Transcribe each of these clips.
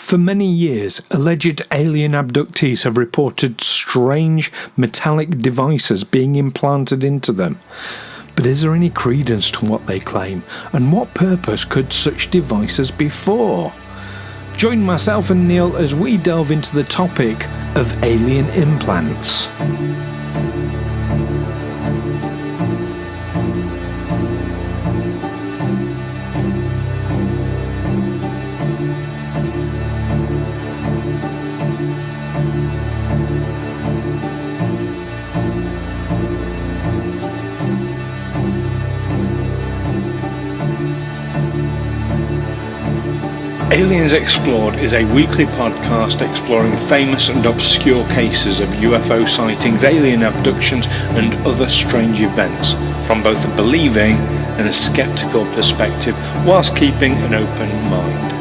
For many years, alleged alien abductees have reported strange metallic devices being implanted into them. But is there any credence to what they claim, and what purpose could such devices be for? Join myself and Neil as we delve into the topic of alien implants. Aliens Explored is a weekly podcast exploring famous and obscure cases of UFO sightings, alien abductions and other strange events from both a believing and a sceptical perspective, whilst keeping an open mind.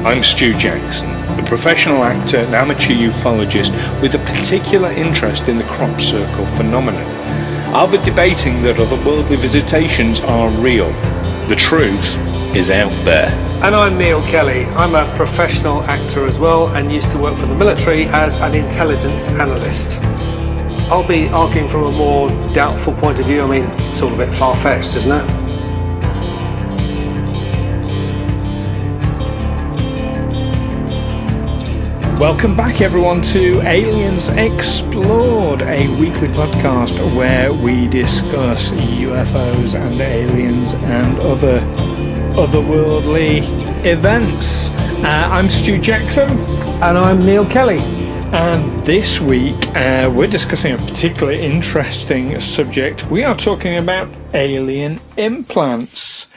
I'm Stu Jackson, a professional actor and amateur ufologist with a particular interest in the crop circle phenomenon. I'll be debating that otherworldly visitations are real. The truth is out there. And I'm Neil Kelly. I'm a professional actor as well and used to work for the military as an intelligence analyst. I'll be arguing from a more doubtful point of view. I mean, it's all a bit far-fetched, isn't it? Welcome back everyone to Aliens Explored, a weekly podcast where we discuss UFOs and aliens and otherworldly events. I'm Stu Jackson. And I'm Neil Kelly. And this week we're discussing a particularly interesting subject. We are talking about alien implants.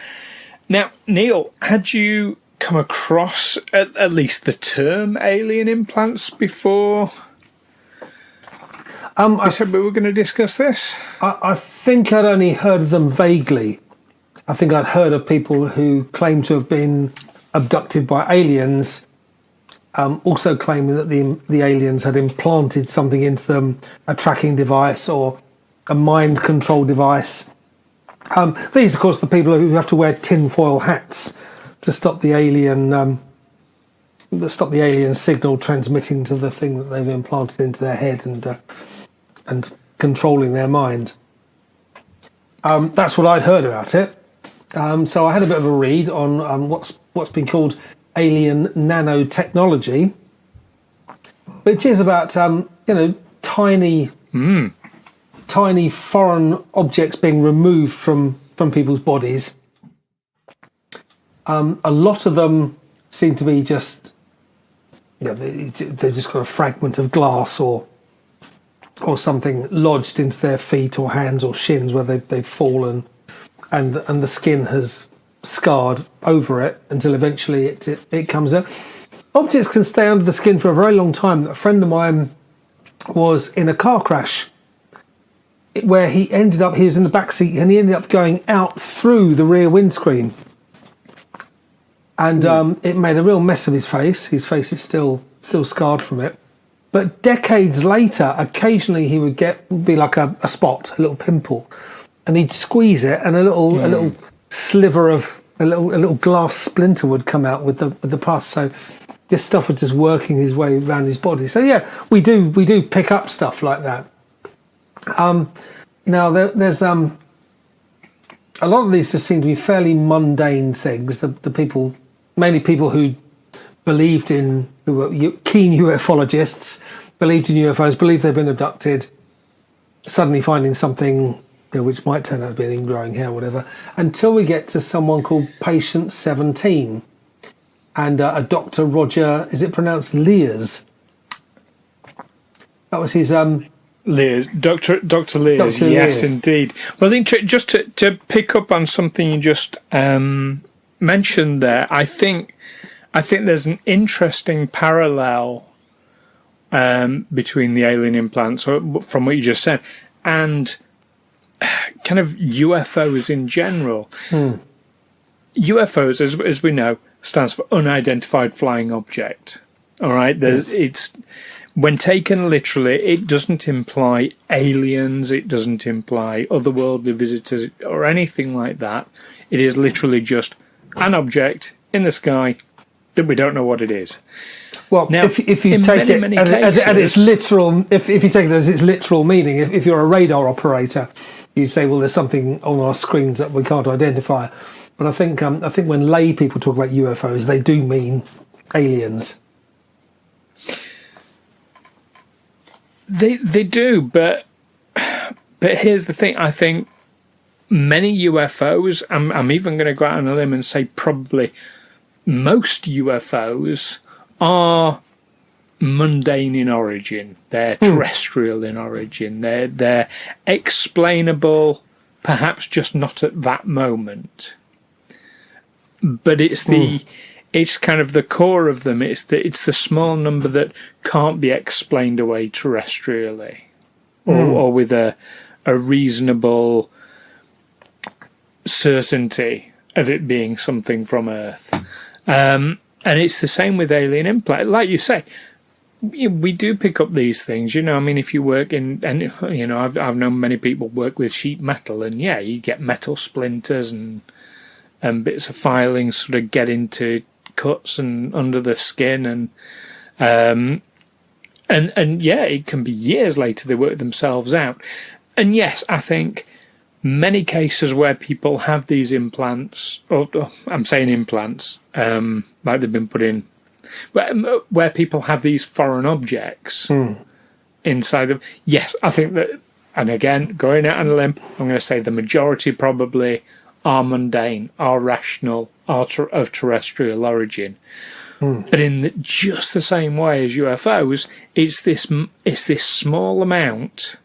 Now, Neil, had you come across at least the term alien implants before I said we were going to discuss this? I think I'd only heard of them vaguely. I think I'd heard of people who claimed to have been abducted by aliens, also claiming that the aliens had implanted something into them, a tracking device or a mind control device. These, of course, the people who have to wear tinfoil hats to stop the alien signal transmitting to the thing that they've implanted into their head and controlling their mind. That's what I'd heard about it. So I had a bit of a read on what's been called alien nanotechnology, which is about tiny foreign objects being removed from people's bodies. A lot of them seem to be just, they've just got a fragment of glass or something lodged into their feet or hands or shins where they've fallen, and the skin has scarred over it until eventually it comes out. Objects can stay under the skin for a very long time. A friend of mine was in a car crash where he was in the back seat and he ended up going out through the rear windscreen. And it made a real mess of his face. His face is still scarred from it. But decades later, occasionally he would be like a spot, a little pimple, and he'd squeeze it, and a little sliver of a little glass splinter would come out with the pus. So this stuff was just working his way around his body. So yeah, we do pick up stuff like that. Now there's a lot of these just seem to be fairly mundane things. The people. Mainly people who were keen ufologists, believed in UFOs, believed they've been abducted, suddenly finding something which might turn out to be an ingrowing hair or whatever, until we get to someone called Patient 17 and a Dr. Roger, is it pronounced Lears? That was his... Lears, Dr. Lears, yes, indeed. Well, just to pick up on something you just... mentioned there, I think there's an interesting parallel between the alien implants, from what you just said, and kind of UFOs in general. UFOs, as we know, stands for unidentified flying object. All right, it's when taken literally, it doesn't imply aliens, it doesn't imply otherworldly visitors or anything like that. It is literally just an object in the sky that we don't know what it is. Well, Now, if you in take many it at its cases- literal, if you take it as its literal meaning, if you're a radar operator, you'd say, well, there's something on our screens that we can't identify. But I think when lay people talk about UFOs, they do mean aliens. They do, but here's the thing. I think many UFOs, I'm even going to go out on a limb and say probably most UFOs are mundane in origin. They're terrestrial in origin. They're explainable, perhaps just not at that moment. But it's kind of the core of them. It's the small number that can't be explained away terrestrially, or with a reasonable certainty of it being something from Earth. And it's the same with alien implant. Like you say, we do pick up these things. I mean, if you work in, and I've known many people work with sheet metal, and yeah, you get metal splinters and bits of filing sort of get into cuts and under the skin, and yeah, it can be years later they work themselves out. And yes, I think many cases where people have these implants, or I'm saying implants, like they've been put in, where people have these foreign objects inside them. Yes, I think that, and again, going out on a limb, I'm going to say the majority probably are mundane, are rational, are of terrestrial origin. But in just the same way as UFOs, it's this small amount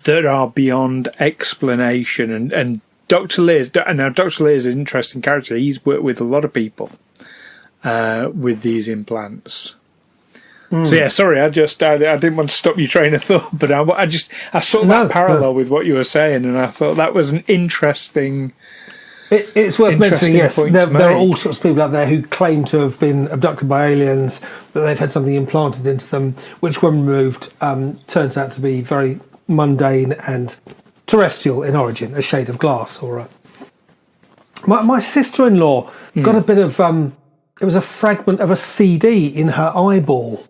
that are beyond explanation. And Dr. Lears, now Dr. Lears is an interesting character. He's worked with a lot of people with these implants. So yeah, sorry, I didn't want to stop your train of thought, but I saw that parallel with what you were saying, and I thought that was an interesting. It's worth mentioning, yes, point there are all sorts of people out there who claim to have been abducted by aliens, that they've had something implanted into them, which when removed turns out to be very mundane and terrestrial in origin, a shade of glass. Or my sister-in-law got a bit of, it was a fragment of a CD in her eyeball.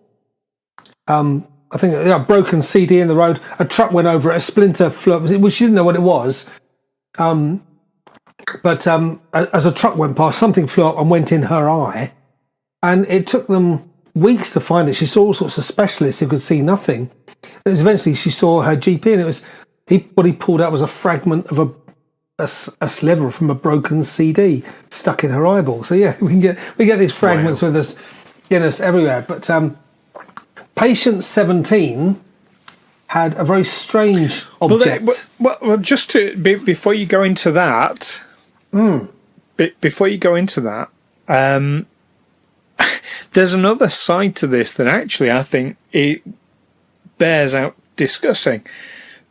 I think a broken CD in the road, a truck went over it, a splinter flew up, which she didn't know what it was. But as a truck went past, something flew up and went in her eye, and it took them weeks to find it. She saw all sorts of specialists who could see nothing. And it was eventually she saw her GP, and it was what he pulled out was a fragment of a sliver from a broken CD stuck in her eyeball. So yeah, we get these fragments with us in us everywhere. But patient 17 had a very strange object. Well, just to before you go into that. Before you go into that, there's another side to this that actually I think it bears out discussing,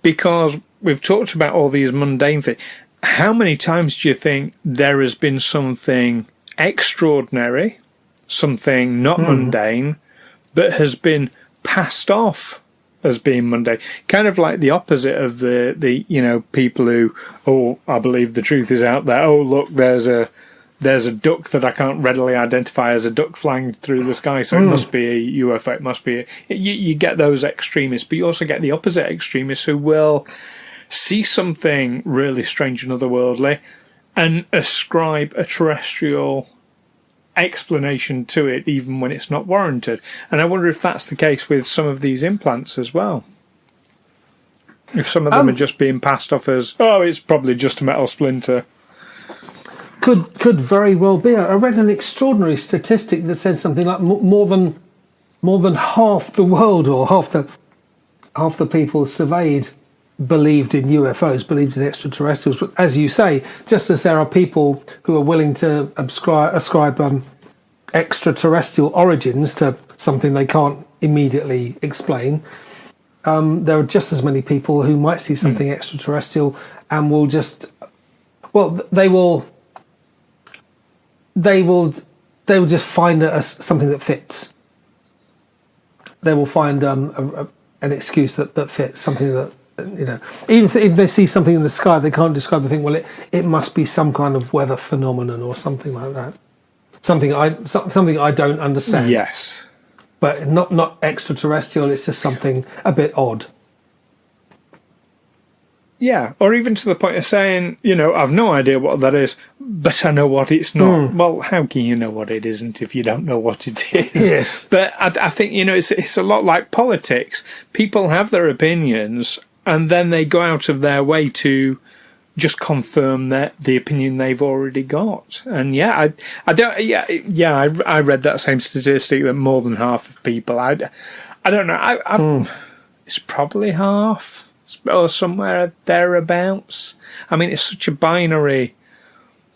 because we've talked about all these mundane things. How many times do you think there has been something extraordinary, something not mundane, that has been passed off as being mundane, kind of like the opposite of the people who, I believe the truth is out there. Oh, look, there's a duck that I can't readily identify as a duck flying through the sky, so it must be a UFO. It must be you get those extremists, but you also get the opposite extremists who will see something really strange and otherworldly and ascribe a terrestrial explanation to it, even when it's not warranted. And I wonder if that's the case with some of these implants as well. If some of them are just being passed off as, it's probably just a metal splinter. Could very well be. I read an extraordinary statistic that said something like more than half the world, or half the people surveyed, believed in UFOs, believed in extraterrestrials. But as you say, just as there are people who are willing to ascribe extraterrestrial origins to something they can't immediately explain, there are just as many people who might see something extraterrestrial and will just, they will just find it as something that fits. They will find an excuse that fits, something that, even if they see something in the sky they can't describe, they think, well, it must be some kind of weather phenomenon or something like that. something I don't understand. Yes. But not extraterrestrial. It's just something a bit odd. Yeah, or even to the point of saying, I've no idea what that is, but I know what it's not. Well, how can you know what it isn't if you don't know what it is? Yes. But I think, it's a lot like politics. People have their opinions, and then they go out of their way to just confirm the opinion they've already got. And I read that same statistic that more than half of people, I don't know, it's probably half. Or somewhere thereabouts. I mean, it's such a binary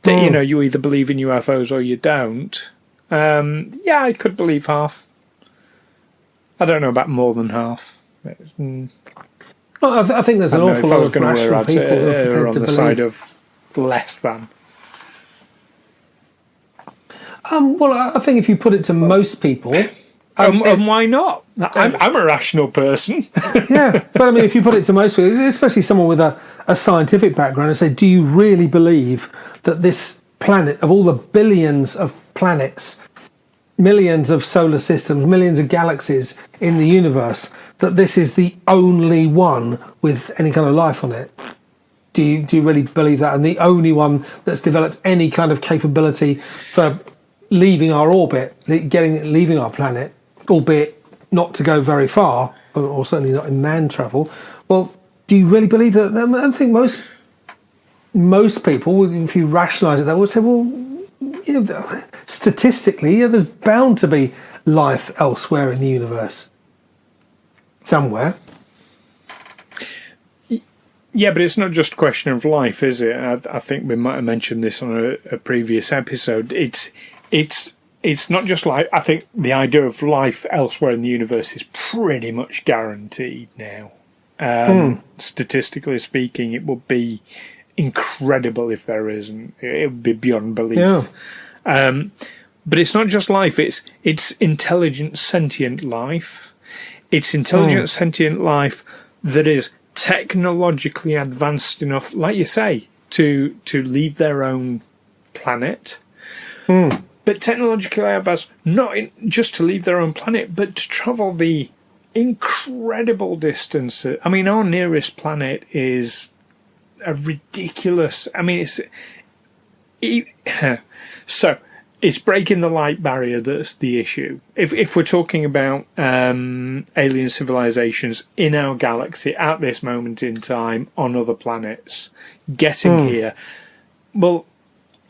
that, you either believe in UFOs or you don't. I could believe half. I don't know about more than half. Well, I think there's an awful lot of rational people who are prepared on to the believe. side of less than. Well, I think if you put it to most people... and why not? I'm a rational person. Yeah, but I mean, if you put it to most people, especially someone with a scientific background, and say, do you really believe that this planet, of all the billions of planets, millions of solar systems, millions of galaxies in the universe, that this is the only one with any kind of life on it? Do you really believe that? And the only one that's developed any kind of capability for leaving our orbit, leaving our planet, albeit not to go very far, or certainly not in man travel. Well, do you really believe that? I think most people, if you rationalise it, they would say, well, statistically, there's bound to be life elsewhere in the universe, somewhere. Yeah, but it's not just a question of life, is it? I think we might have mentioned this on a previous episode. It's not just life. I think the idea of life elsewhere in the universe is pretty much guaranteed now. Statistically speaking, it would be incredible if there isn't. It would be beyond belief. Yeah. But it's not just life. It's intelligent, sentient life. It's intelligent, sentient life that is technologically advanced enough, like you say, to leave their own planet. But technologically advanced, not just to leave their own planet, but to travel the incredible distances. I mean, our nearest planet is a ridiculous... I mean, so it's breaking the light barrier that's the issue. If we're talking about alien civilizations in our galaxy at this moment in time on other planets getting here, well,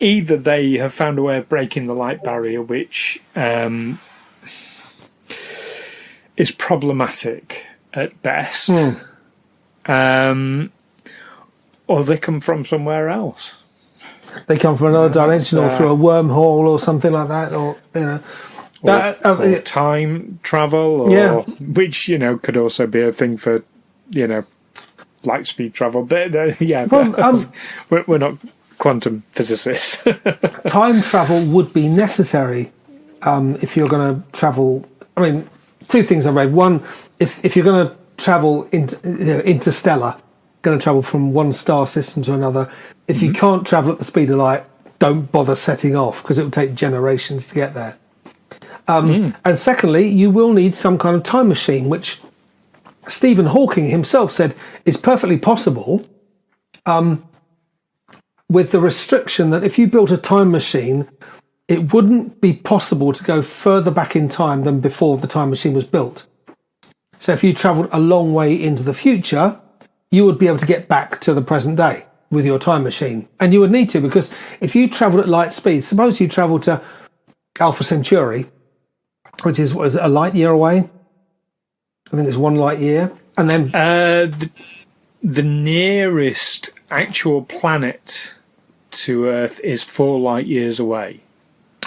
either they have found a way of breaking the light barrier, which is problematic at best, or they come from somewhere else. They come from another dimension, or through a wormhole, or something like that, or or time travel, or which could also be a thing for light speed travel. But we're not quantum physicists. Time travel would be necessary if you're going to travel. I mean, two things I read. One, if you're going to travel interstellar, going to travel from one star system to another, if you can't travel at the speed of light, don't bother setting off, because it will take generations to get there. And secondly, you will need some kind of time machine, which Stephen Hawking himself said is perfectly possible, with the restriction that if you built a time machine, it wouldn't be possible to go further back in time than before the time machine was built. So if you travelled a long way into the future, you would be able to get back to the present day with your time machine. And you would need to, because if you travelled at light speed, suppose you travelled to Alpha Centauri, which is, what is it, a light year away? I think it's 1 light year. And then the nearest actual planet to Earth is 4 light years away.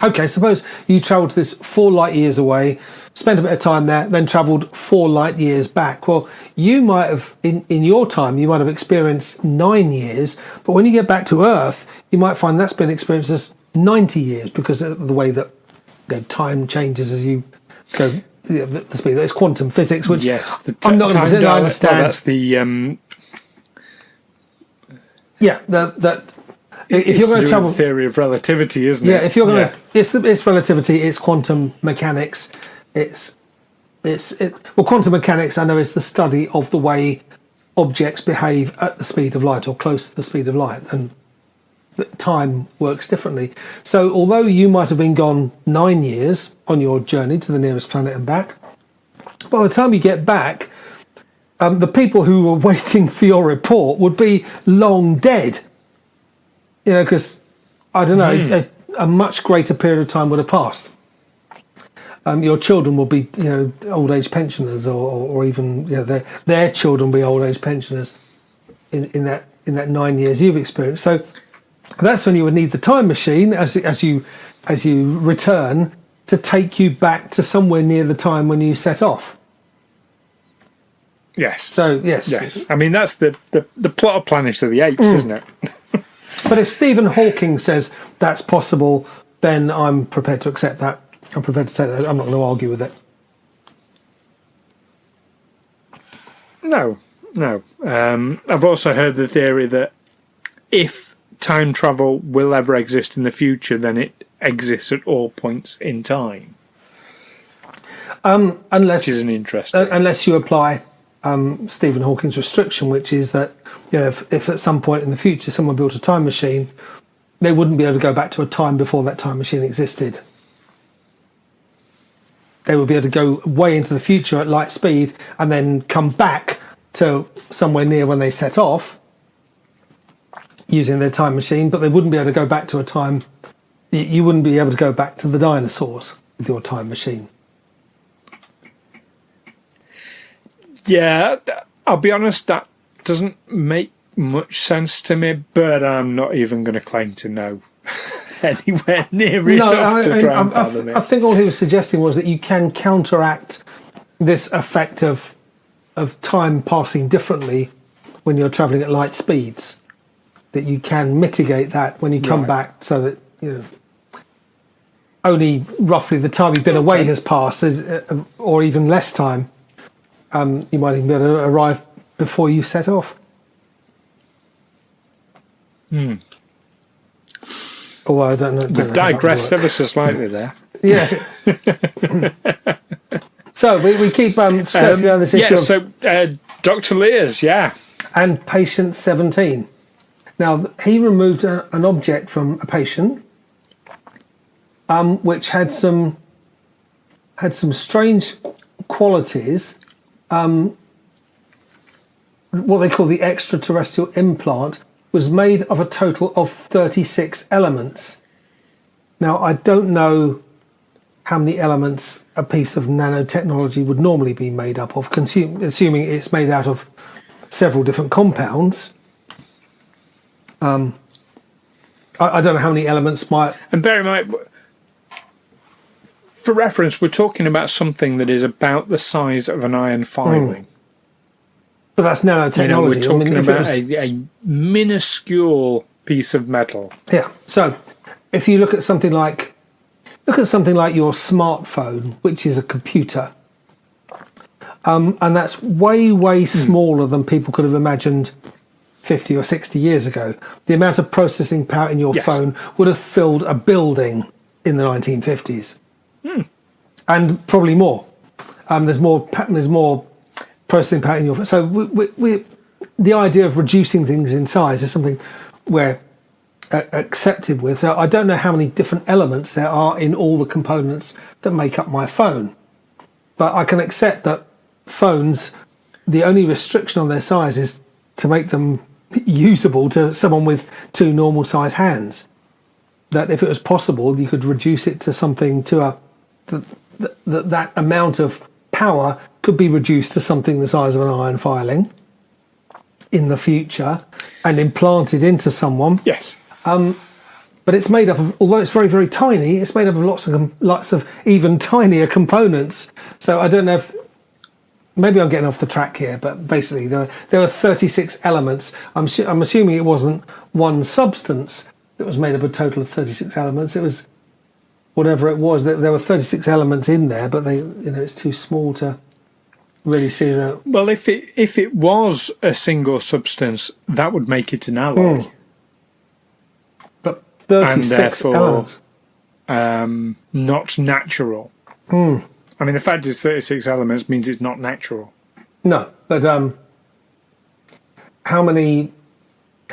Okay, suppose you travelled to this 4 light years away, spent a bit of time there, then travelled 4 light years back. Well, you might have, in your time, you might have experienced 9 years, but when you get back to Earth, you might find that's been experienced as 90 years, because of the way that time changes as you go. The speed. It's quantum physics, which I'm not going to understand. Well, that's the if you're going to travel, theory of relativity, isn't it? Yeah, if you're going to, it's relativity, it's quantum mechanics, well, quantum mechanics, I know, is the study of the way objects behave at the speed of light or close to the speed of light, and time works differently. So although you might have been gone 9 years on your journey to the nearest planet and back, by the time you get back, the people who were waiting for your report would be long dead. You know, because, I don't know, a much greater period of time would have passed. Your children will be, you know, old age pensioners, or even, you know, their children will be old age pensioners in that 9 years you've experienced. So that's when you would need the time machine as you return to take you back to somewhere near the time when you set off. Yes. So yes. I mean, that's the plot of Planet of the Apes, isn't it? But if Stephen Hawking says that's possible, then I'm prepared to accept that. I'm prepared to take that. I'm not going to argue with it. No. I've also heard the theory that if time travel will ever exist in the future, then it exists at all points in time. Which is an interesting. Unless you apply Stephen Hawking's restriction, which is that, you know, if at some point in the future someone built a time machine, they wouldn't be able to go back to a time before that time machine existed. They would be able to go way into the future at light speed and then come back to somewhere near when they set off using their time machine, but they wouldn't be able to go back to a time. You wouldn't be able to go back to the dinosaurs with your time machine. Yeah, I'll be honest, that doesn't make much sense to me, but I'm not even going to claim to know anywhere near enough to try and fathom it. I think all he was suggesting was that you can counteract this effect of time passing differently when you're travelling at light speeds. That you can mitigate that when you come back, so that, you know, only roughly the time you've been away has passed, or even less time. You might even be able to arrive before you set off. Oh, I don't know. We've digressed ever so slightly there. Yeah. So we keep skirting around this issue. Yeah, so Dr. Lears, and patient 17. Now, he removed an object from a patient, which had some strange qualities. What they call the extraterrestrial implant was made of a total of 36 elements. Now, I don't know how many elements a piece of nanotechnology would normally be made up of, assuming it's made out of several different compounds. I don't know how many elements might... And bear in mind, for reference, we're talking about something that is about the size of an iron filing. But that's nanotechnology. You know, we're talking about a minuscule piece of metal. Yeah. So if you look at something like your smartphone, which is a computer, and that's way smaller than people could have imagined 50 or 60 years ago. The amount of processing power in your phone would have filled a building in the 1950s, and probably more. There's more processing power in your phone. So the idea of reducing things in size is something we're accepted with. So I don't know how many different elements there are in all the components that make up my phone, but I can accept that phones, the only restriction on their size is to make them usable to someone with two normal size hands. That if it was possible, you could reduce it to something that amount of power could be reduced to something the size of an iron filing in the future and implanted into someone. Yes. But it's made up of, although it's very, very tiny, it's made up of lots of even tinier components. So I don't know if, maybe I'm getting off the track here, but basically there were 36 elements. I'm assuming it wasn't one substance that was made up of a total of 36 elements. It was whatever it was. There were 36 elements in there, but it's too small to really see that. Well, if it was a single substance, that would make it an alloy. and 36 therefore elements. Not natural. I mean, the fact it's 36 elements means it's not natural. No, but how many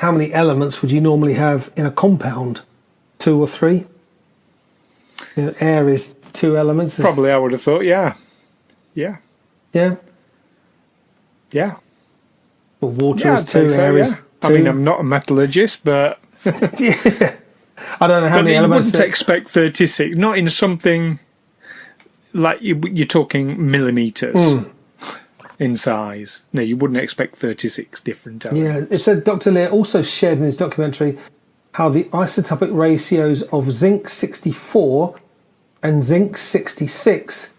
elements would you normally have in a compound? 2 or 3? You know, air is 2 elements. Probably, I would have thought, yeah. Yeah. Yeah. Well, water Yeah, is I'd 2, say so, air yeah. is 2. I mean, I'm not a metallurgist, but... Yeah. I don't know how But many you elements. wouldn't expect 36, not in something like you're talking millimetres in size. No, you wouldn't expect 36 different elements. Yeah, it said Dr. Lear also shared in his documentary how the isotopic ratios of zinc-64 and zinc-66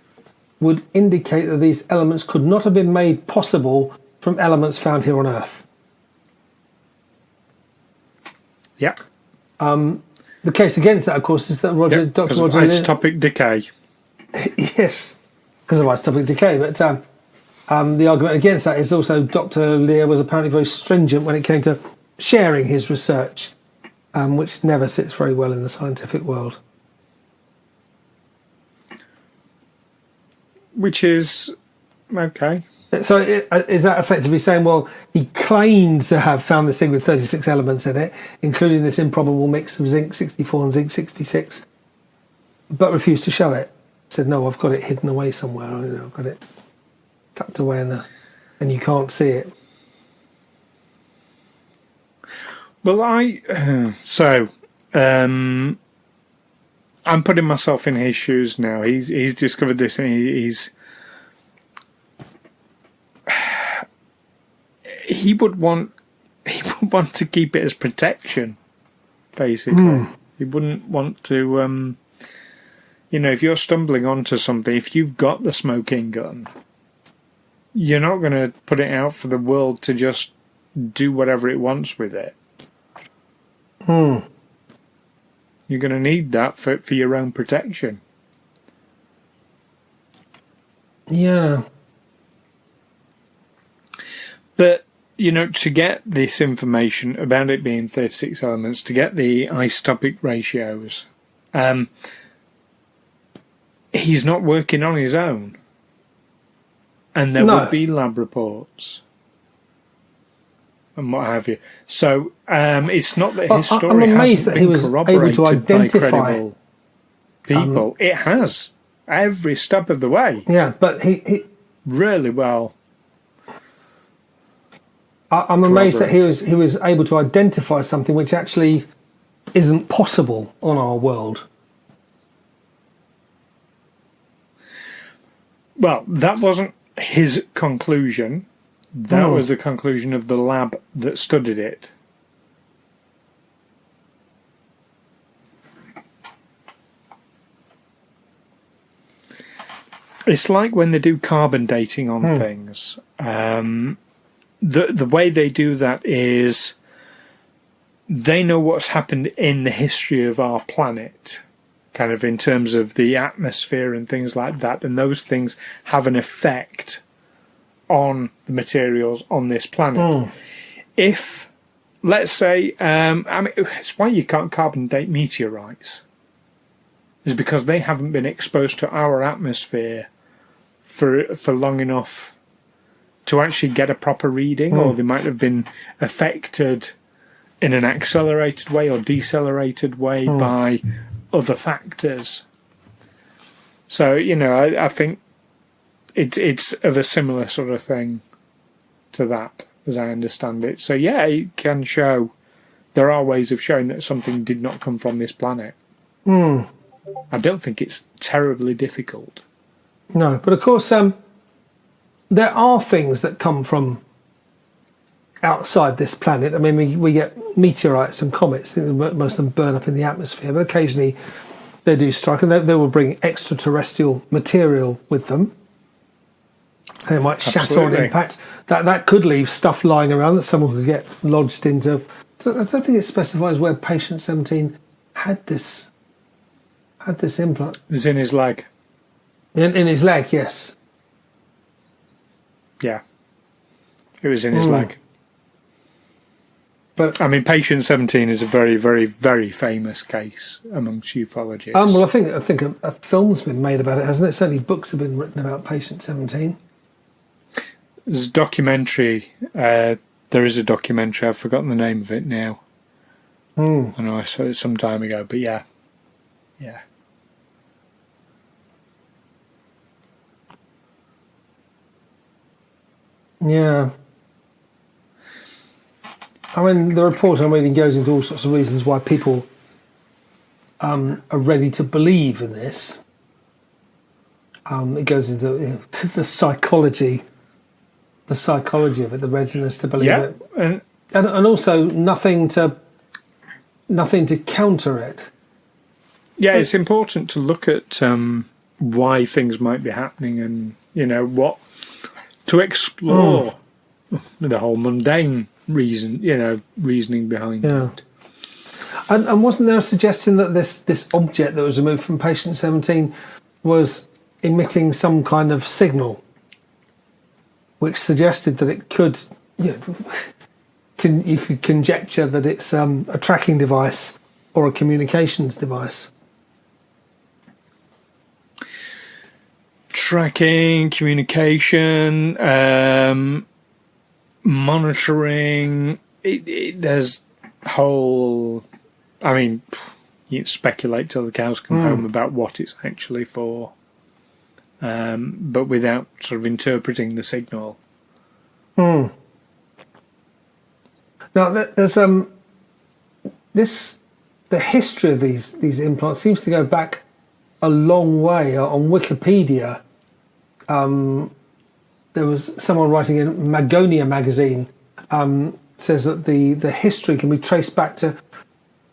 would indicate that these elements could not have been made possible from elements found here on Earth. Yeah. The case against that, of course, is that Dr. Because of Roger Lear... isotopic decay. Yes, because of isotopic decay. But the argument against that is also Dr. Lear was apparently very stringent when it came to sharing his research, which never sits very well in the scientific world. Which is... okay. So is that effectively saying, well, he claimed to have found this thing with 36 elements in it, including this improbable mix of zinc-64 and zinc-66, but refused to show it? Said, no, I've got it hidden away somewhere. I've got it tucked away and you can't see it. Well, I'm putting myself in his shoes now. He's discovered this, and he would want to keep it as protection, basically. He wouldn't want to, if you're stumbling onto something, if you've got the smoking gun, you're not going to put it out for the world to just do whatever it wants with it. You're going to need that for your own protection. Yeah. But, to get this information about it being 36 elements, to get the isotopic ratios, he's not working on his own. And there would be lab reports and what have you. So it's not that his story hasn't been corroborated by credible people. It has, every step of the way. Yeah, but he really well. I'm amazed that he was able to identify something which actually isn't possible on our world. Well, that wasn't his conclusion. That was the conclusion of the lab that studied it. It's like when they do carbon dating on things. The way they do that is they know what's happened in the history of our planet, kind of in terms of the atmosphere and things like that, and those things have an effect on the materials on this planet. If, let's say, it's why you can't carbon date meteorites, is because they haven't been exposed to our atmosphere for long enough to actually get a proper reading, or they might have been affected in an accelerated way or decelerated way by other factors. So, I think it's of a similar sort of thing to that, as I understand it. So, yeah, it can show, there are ways of showing that something did not come from this planet. I don't think it's terribly difficult. No, but of course, there are things that come from outside this planet. I mean, we get meteorites and comets. Most of them burn up in the atmosphere, but occasionally they do strike, and they will bring extraterrestrial material with them. They might shatter on impact. That could leave stuff lying around that someone could get lodged into. So I don't think it specifies where patient 17 had this implant. It was in his leg. In his leg, yes. Yeah. It was in his leg. But I mean, Patient 17 is a very, very, very famous case amongst ufologists. well, I think a film's been made about it, hasn't it? Certainly, books have been written about Patient 17. There's a documentary. There is a documentary. I've forgotten the name of it now. I know I saw it some time ago, but yeah. Yeah. I mean, the report I'm reading goes into all sorts of reasons why people are ready to believe in this. It goes into the psychology of it, the readiness to believe it, and also nothing to counter it. Yeah, it's important to look at why things might be happening, and what to explore the whole mundane reasoning behind it. And wasn't there a suggestion that this object that was removed from Patient 17 was emitting some kind of signal, which suggested that it could, you could conjecture that it's a tracking device or a communications device. Tracking, communication, monitoring. There's whole. I mean, you speculate till the cows come home about what it's actually for, but without sort of interpreting the signal. Now, there's the history of these implants seems to go back a long way. On Wikipedia, there was someone writing in Magonia magazine says that the history can be traced back to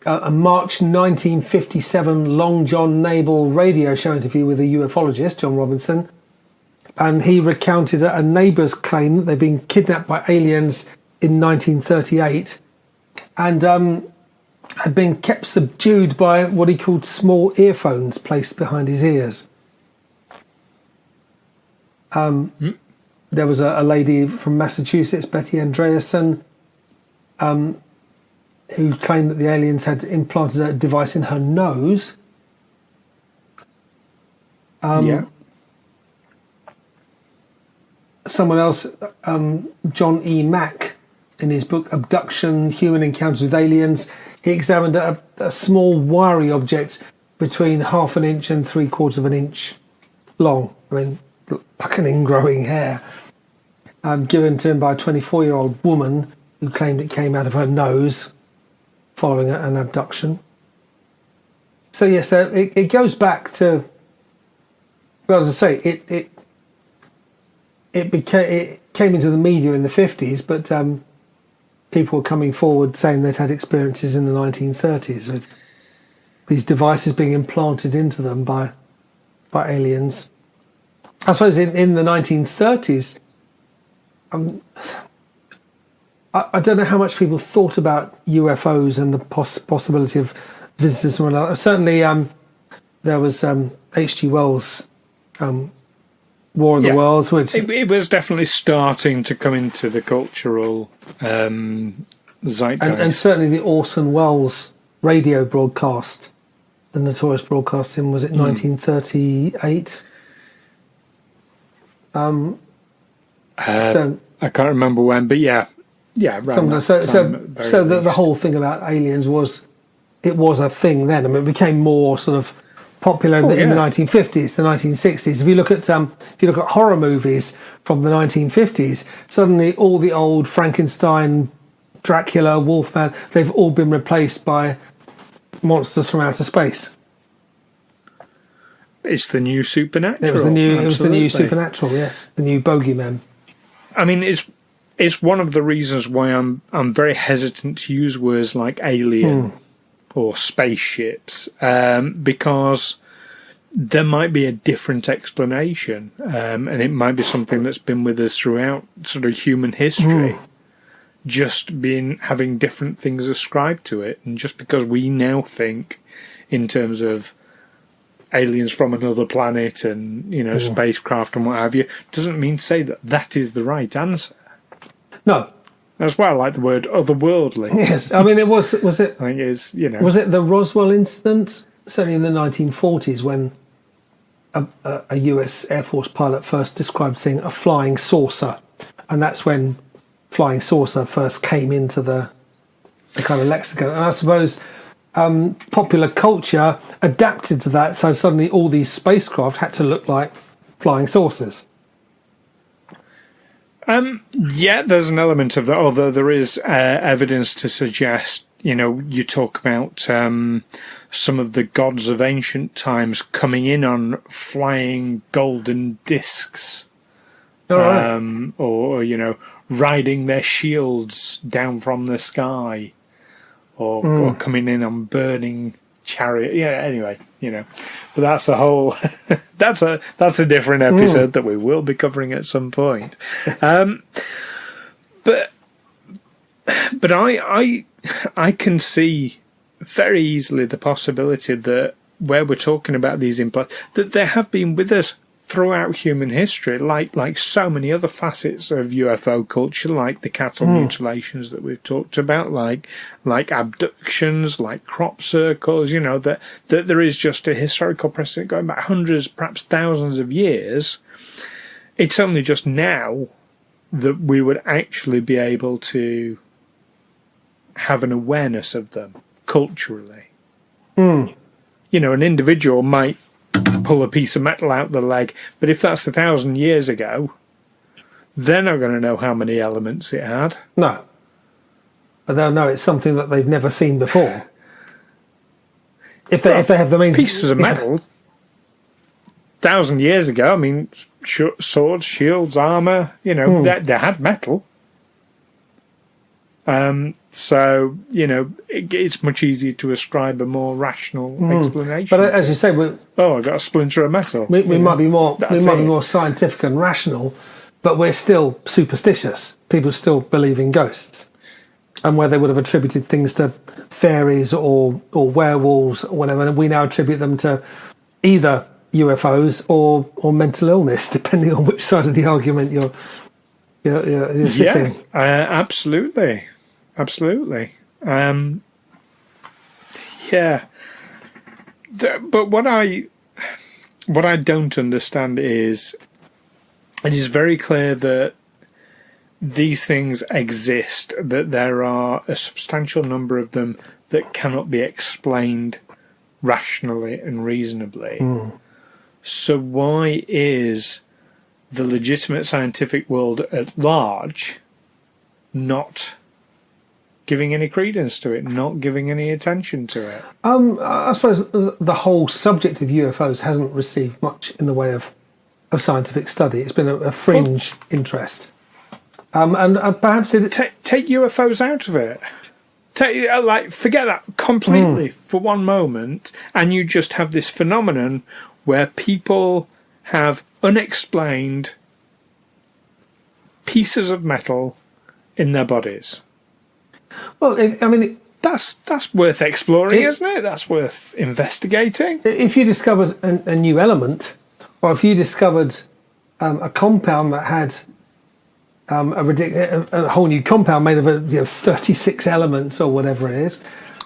a March 1957 Long John Naval radio show interview with a ufologist, John Robinson, and he recounted a neighbour's claim that they'd been kidnapped by aliens in 1938 and had been kept subdued by what he called small earphones placed behind his ears. There was a lady from Massachusetts, Betty Andreasen, who claimed that the aliens had implanted a device in her nose. Someone else, John E. Mack, in his book Abduction, Human Encounters with Aliens, he examined a small wiry object between 1/2 inch and 3/4 of an inch long. I mean, like an ingrowing hair. Given to him by a 24-year-old woman who claimed it came out of her nose following an abduction. So yes, it goes back to, well, as I say, it came into the media in the 50s, but people were coming forward saying they'd had experiences in the 1930s with these devices being implanted into them by aliens. I suppose in the 1930s, I don't know how much people thought about UFOs and the possibility of visitors from another. Certainly, there was H.G. Wells' War of the Worlds, which it was definitely starting to come into the cultural zeitgeist, and certainly the Orson Welles radio broadcast, the notorious broadcasting, was it 1938? So I can't remember when, but yeah. So the whole thing about aliens was a thing then. I mean, it became more sort of popular in the 1950s, the 1960s. If you look at horror movies from the 1950s, suddenly all the old Frankenstein, Dracula, Wolfman, they've all been replaced by monsters from outer space. It's the new supernatural. It was the new supernatural. Yes, the new bogeyman. I mean, it's one of the reasons why I'm very hesitant to use words like alien or spaceships, because there might be a different explanation, and it might be something that's been with us throughout sort of human history, just having different things ascribed to it, and just because we now think in terms of aliens from another planet and spacecraft and what have you, doesn't mean to say that is the right answer. No, as well, like the word otherworldly. Yes, I mean, was it? I think is, Was it the Roswell incident? Certainly in the 1940s, when a US Air Force pilot first described seeing a flying saucer, and that's when flying saucer first came into the kind of lexicon. And I suppose popular culture adapted to that, so suddenly all these spacecraft had to look like flying saucers. Yeah, there's an element of that, although there is evidence to suggest, you talk about some of the gods of ancient times coming in on flying golden discs, or riding their shields down from the sky, or coming in on burning chariot. Yeah, anyway, but that's a whole that's a different episode that we will be covering at some point. But I can see very easily the possibility that where we're talking about these implants, that they have been with us throughout human history, like so many other facets of UFO culture, like the cattle mutilations that we've talked about, like abductions, like crop circles, that there is just a historical precedent going back hundreds, perhaps thousands of years. It's only just now that we would actually be able to have an awareness of them culturally. An individual might pull a piece of metal out the leg, but if that's 1,000 years ago, they're not going to know how many elements it had. No. But they'll know it's something that they've never seen before. If they have the means... Pieces of metal, 1,000 years ago, I mean, swords, shields, armour, they had metal. So, it's much easier to ascribe a more rational explanation. But as you say, I got a splinter of metal. We might be more scientific and rational, but we're still superstitious. People still believe in ghosts, and where they would have attributed things to fairies or werewolves or whatever, and we now attribute them to either UFOs or mental illness, depending on which side of the argument you're sitting. Absolutely. But what I don't understand is, it is very clear that these things exist, that there are a substantial number of them that cannot be explained rationally and reasonably. So why is the legitimate scientific world at large not giving any credence to it, not giving any attention to it? I suppose the whole subject of UFOs hasn't received much in the way of scientific study. It's been a fringe interest. And perhaps take UFOs out of it. Forget that completely for one moment, and you just have this phenomenon where people have unexplained pieces of metal in their bodies. Well, that's worth exploring, isn't it? That's worth investigating. If you discovered a new element, or if you discovered a compound that had a whole new compound made of 36 elements or whatever it is.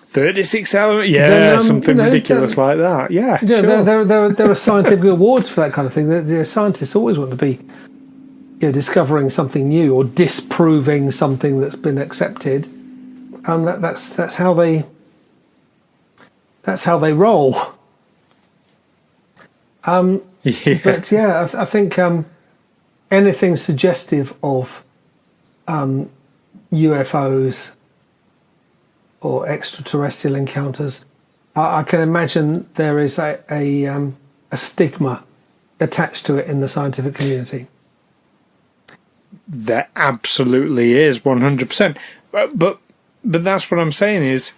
36 elements, something ridiculous like that. Yeah, sure. There are scientific awards for that kind of thing. The scientists always want to be discovering something new or disproving something that's been accepted. And that's how they roll. But I think anything suggestive of UFOs or extraterrestrial encounters, I can imagine there is a stigma attached to it in the scientific community. There absolutely is, 100%. But that's what I'm saying is,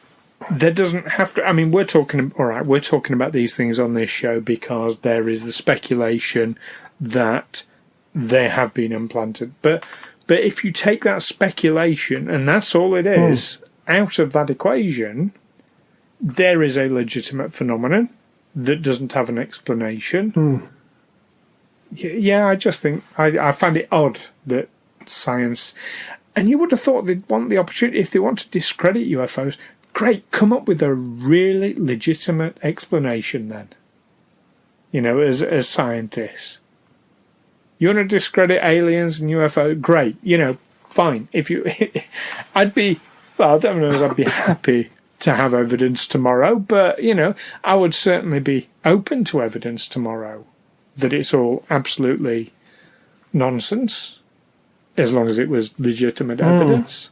there doesn't have to. I mean, we're talking about these things on this show because there is the speculation that they have been implanted. But if you take that speculation, and that's all it is, out of that equation, there is a legitimate phenomenon that doesn't have an explanation. Yeah, I just think I find it odd that science, And you would have thought they'd want the opportunity, if they want to discredit UFOs, great, come up with a really legitimate explanation then. You know, as scientists. You want to discredit aliens and UFO? Great, you know, fine. If you, I don't know if I'd be happy to have evidence tomorrow, but, you know, I would certainly be open to evidence tomorrow that it's all absolutely nonsense, as long as it was legitimate evidence.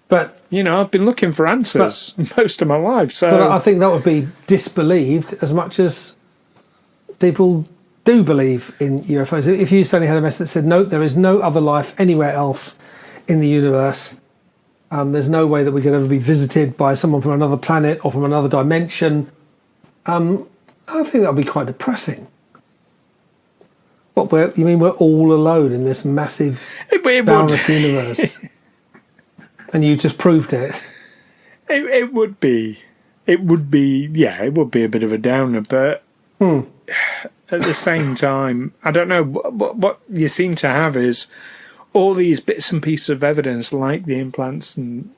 But, you know, I've been looking for answers most of my life. So, but I think that would be disbelieved as much as people do believe in UFOs. If you suddenly had a message that said, no, there is no other life anywhere else in the universe, there's no way that we could ever be visited by someone from another planet or from another dimension, I think that would be quite depressing. What, you mean we're all alone in this massive, boundless universe? And you just proved it. It would be, yeah, it would be a bit of a downer, but at the same time, I don't know, what you seem to have is all these bits and pieces of evidence, like the implants and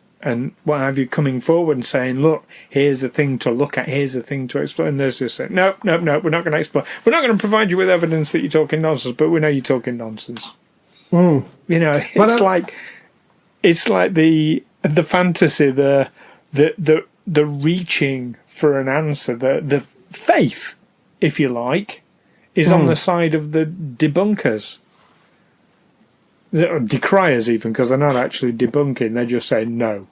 what have you, coming forward and saying, look, here's the thing to look at, here's the thing to explore. And there's just saying, no, we're not going to explore. We're not going to provide you with evidence that you're talking nonsense, but we know you're talking nonsense. You know, it's like the fantasy, the reaching for an answer, the faith, if you like, is on the side of the debunkers. Or decriers even, because they're not actually debunking, they're just saying no.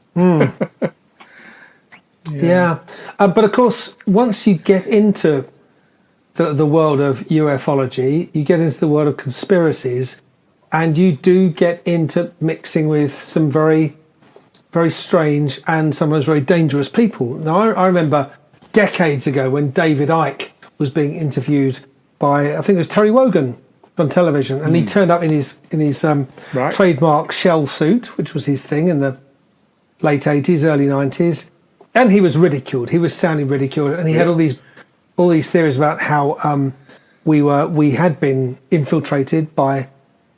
Yeah. But of course, once you get into the world of ufology, you get into the world of conspiracies, and you do get into mixing with some very, very strange and sometimes very dangerous people. Now, I remember decades ago when David Icke was being interviewed by, I think it was Terry Wogan on television, and he turned up in his trademark shell suit, which was his thing in the late 80s, early 90s, and he was ridiculed. He was sounding ridiculed, and he had all these theories about how we had been infiltrated by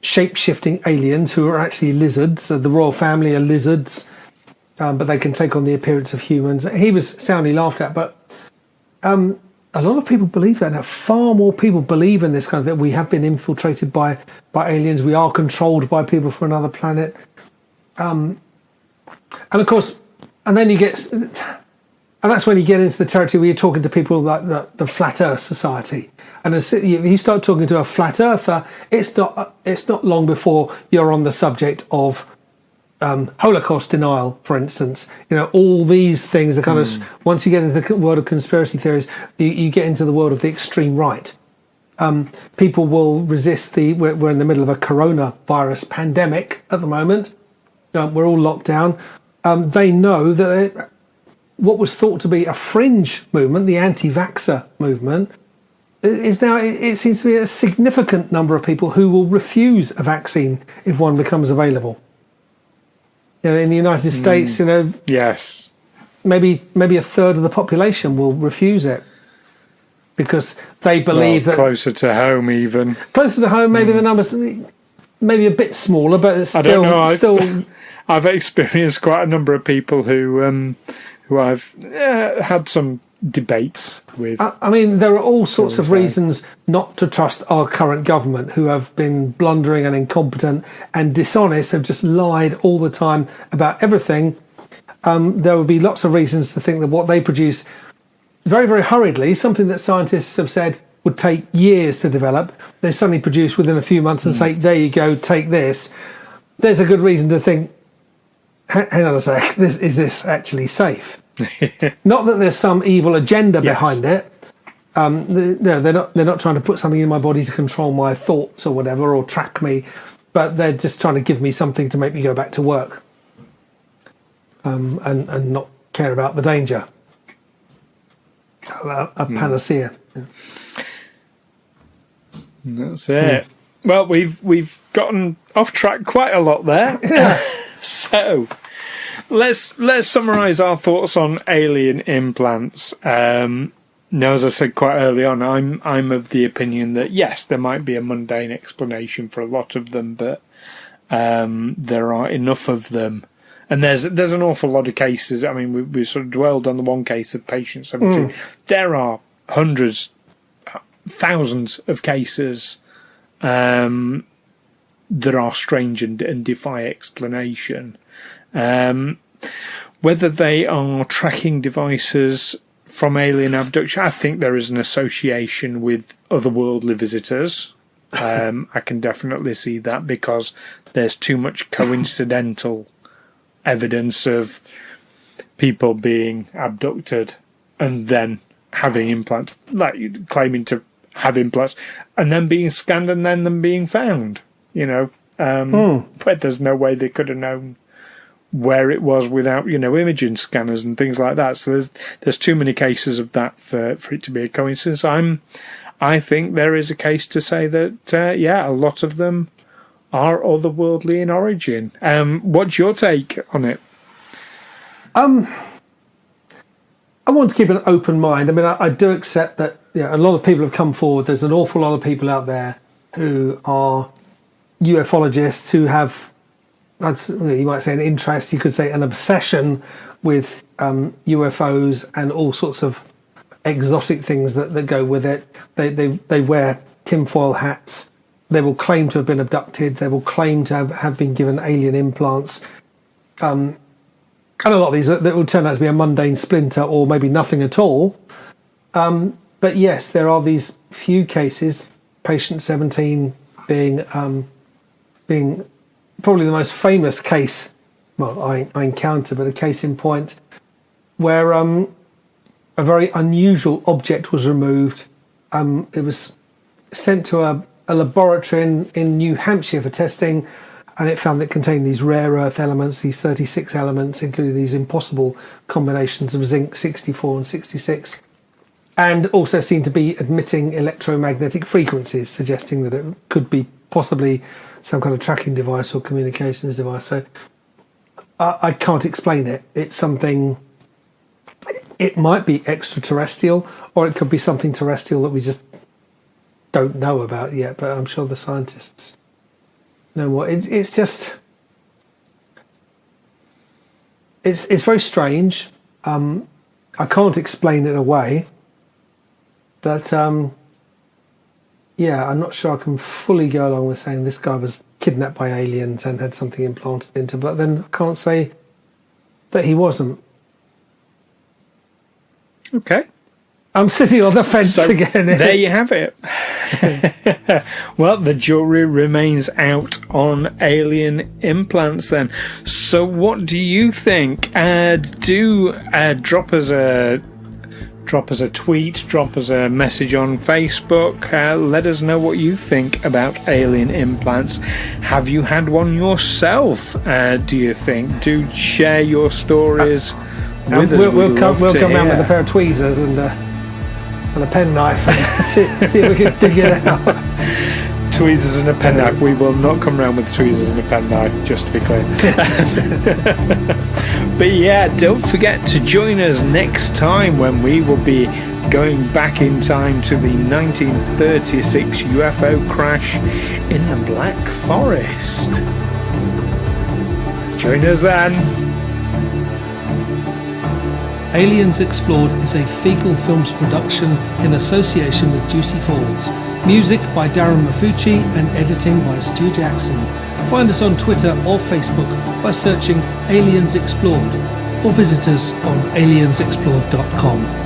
shape-shifting aliens who are actually lizards. So the royal family are lizards, but they can take on the appearance of humans. He was soundly laughed at, but a lot of people believe that now. Far more people believe in this kind of that we have been infiltrated by aliens. We are controlled by people from another planet. And of course, and then you get, and that's when you get into the territory where you're talking to people like the Flat Earth Society. And as you start talking to a flat earther, it's not long before you're on the subject of Holocaust denial, for instance. You know, all these things are kind of, once you get into the world of conspiracy theories, you get into the world of the extreme right. People will resist we're in the middle of a coronavirus pandemic at the moment. We're all locked down. They know that what was thought to be a fringe movement, the anti-vaxxer movement, is now, it seems to be a significant number of people who will refuse a vaccine if one becomes available. You know, in the United States, you know, yes, maybe a third of the population will refuse it because they believe that closer to home, maybe the numbers maybe a bit smaller, but it's still. I don't know. I've experienced quite a number of people who I've had some debates with. I mean, there are all sorts of reasons not to trust our current government, who have been blundering and incompetent and dishonest, have just lied all the time about everything. There would be lots of reasons to think that what they produce very, very hurriedly, something that scientists have said would take years to develop, they suddenly produce within a few months and say, there you go, take this. There's a good reason to think, hang on a sec, is this actually safe? Not that there's some evil agenda behind it. They're not trying to put something in my body to control my thoughts or whatever, or track me, but they're just trying to give me something to make me go back to work, and not care about the danger. A panacea. That's it. Well, we've gotten off track quite a lot there. So let's summarise our thoughts on alien implants. Now, as I said quite early on, I'm of the opinion that yes, there might be a mundane explanation for a lot of them, but There are enough of them. And there's an awful lot of cases. I mean, we sort of dwelled on the one case of patient 17. There are hundreds, thousands of cases that are strange and defy explanation. Whether they are tracking devices from alien abduction, I think there is an association with otherworldly visitors. I can definitely see that, because there's too much coincidental evidence of people being abducted and then having implants, like claiming to have implants, and then being scanned and then them being found. But there's no way they could have known where it was without, imaging scanners and things like that. So there's too many cases of that for it to be a coincidence. I think there is a case to say that, a lot of them are otherworldly in origin. What's your take on it? I want to keep an open mind. I mean, I do accept that a lot of people have come forward. There's an awful lot of people out there who are ufologists who have, you might say, an interest, you could say an obsession with UFOs and all sorts of exotic things that go with it. They wear tinfoil hats. They will claim to have been abducted. They will claim to have been given alien implants. And a lot of these that will turn out to be a mundane splinter or maybe nothing at all. But yes, there are these few cases, patient 17 being probably the most famous case, well, I encountered, but a case in point, where a very unusual object was removed. It was sent to a laboratory in New Hampshire for testing, and it found that it contained these rare earth elements, these 36 elements, including these impossible combinations of zinc 64 and 66, and also seemed to be emitting electromagnetic frequencies, suggesting that it could be possibly some kind of tracking device or communications device. So I can't explain it. It's something, it might be extraterrestrial, or it could be something terrestrial that we just don't know about yet, but I'm sure the scientists know more. It's just, it's very strange. I can't explain it away, but I'm not sure I can fully go along with saying this guy was kidnapped by aliens and had something implanted into him, but then I can't say that he wasn't. Okay. I'm sitting on the fence again. There you have it. Well, the jury remains out on alien implants then. So what do you think? Do drop us a tweet, drop us a message on Facebook. Let us know what you think about alien implants. Have you had one yourself, do you think? Do share your stories with us. We'll come round with a pair of tweezers and a penknife and see if we can dig it out. Tweezers and a penknife. We will not come round with tweezers and a penknife, just to be clear. But yeah, don't forget to join us next time when we will be going back in time to the 1936 UFO crash in the Black Forest. Join us then. Aliens Explored is a Feegle Films production in association with Juicy Falls. Music by Darren Maffucci and editing by Stu Jackson. Find us on Twitter or Facebook by searching Aliens Explored, or visit us on aliensexplored.com.